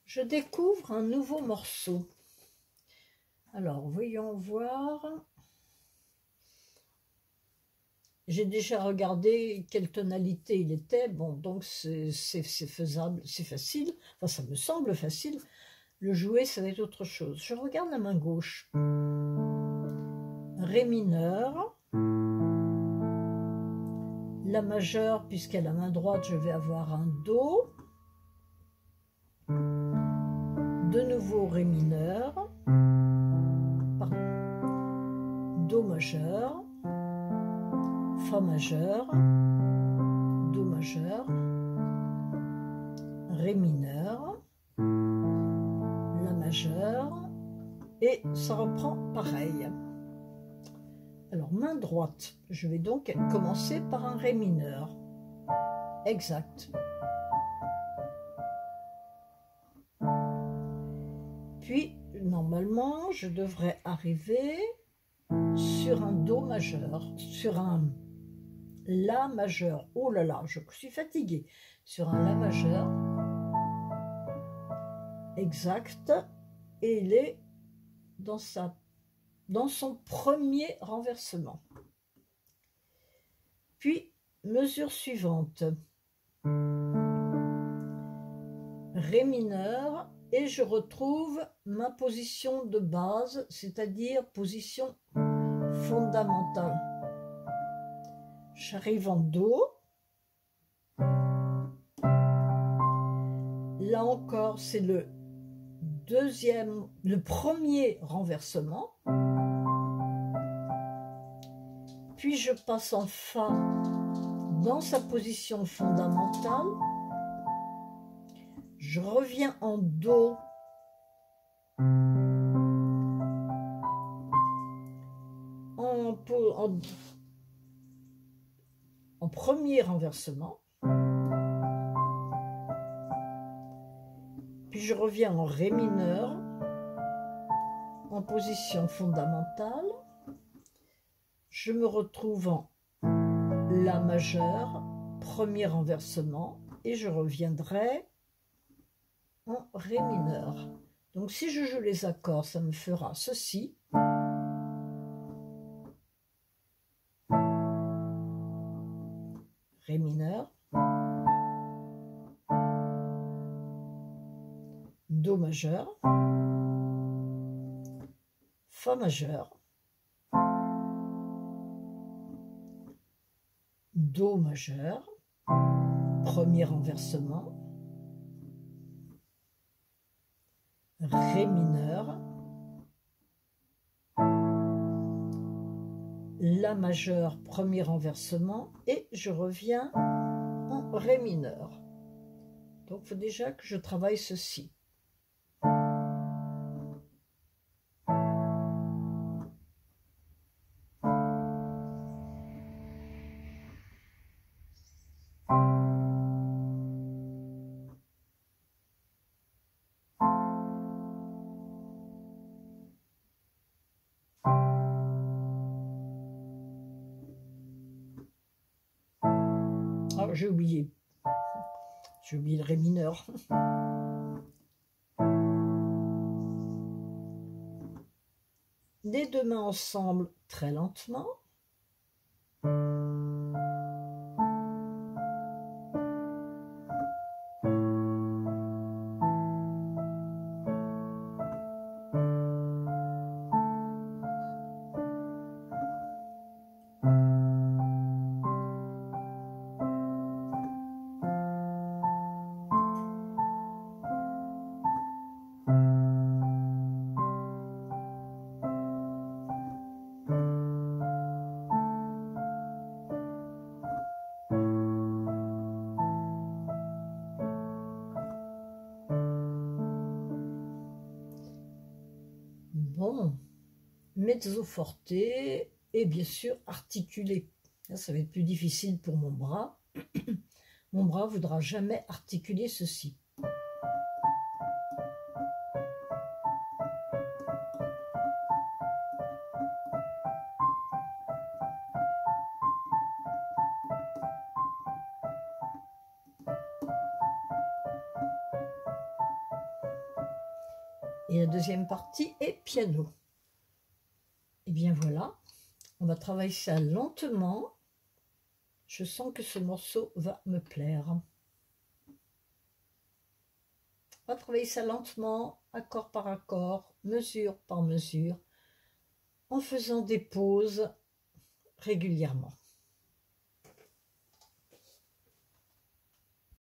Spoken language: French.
Je découvre un nouveau morceau. Alors, voyons voir. J'ai déjà regardé quelle tonalité il était. Bon, donc c'est faisable, c'est facile. Enfin, ça me semble facile. Le jouer, ça va être autre chose. Je regarde la main gauche. Ré mineur. La majeure, puisqu'à la main droite, je vais avoir un Do. De nouveau Ré mineur. Pardon. Do majeur. Fa majeur. Do majeur. Ré mineur. La majeure. Et ça reprend pareil. Alors, main droite, je vais donc commencer par un Ré mineur. Exact. Puis, normalement, je devrais arriver sur un Do majeur, sur un La majeur. Oh là là, je suis fatiguée. Sur un La majeur. Exact. Et il est dans son premier renversement. Puis, mesure suivante. Ré mineur, et je retrouve ma position de base, c'est-à-dire position fondamentale. J'arrive en Do. Là encore, c'est le premier renversement. Puis je passe en Fa dans sa position fondamentale. Je reviens en Do. En premier renversement. Puis je reviens en Ré mineur en position fondamentale. Je me retrouve en La majeur, premier renversement, et je reviendrai en Ré mineur. Donc si je joue les accords, ça me fera ceci. Ré mineur. Do majeur. Fa majeur. Do majeur. Premier renversement. Ré mineur. La majeur, premier renversement, et je reviens en Ré mineur. Donc il faut déjà que je travaille ceci. Oh, j'ai oublié le Ré mineur. Les deux mains ensemble très lentement. Bon, mezzo forte et bien sûr articulé. Là, ça va être plus difficile pour mon bras. Mon bras ne voudra jamais articuler ceci. Et la deuxième partie est piano. Et bien voilà, on va travailler ça lentement. Je sens que ce morceau va me plaire. On va travailler ça lentement, accord par accord, mesure par mesure, en faisant des pauses régulièrement.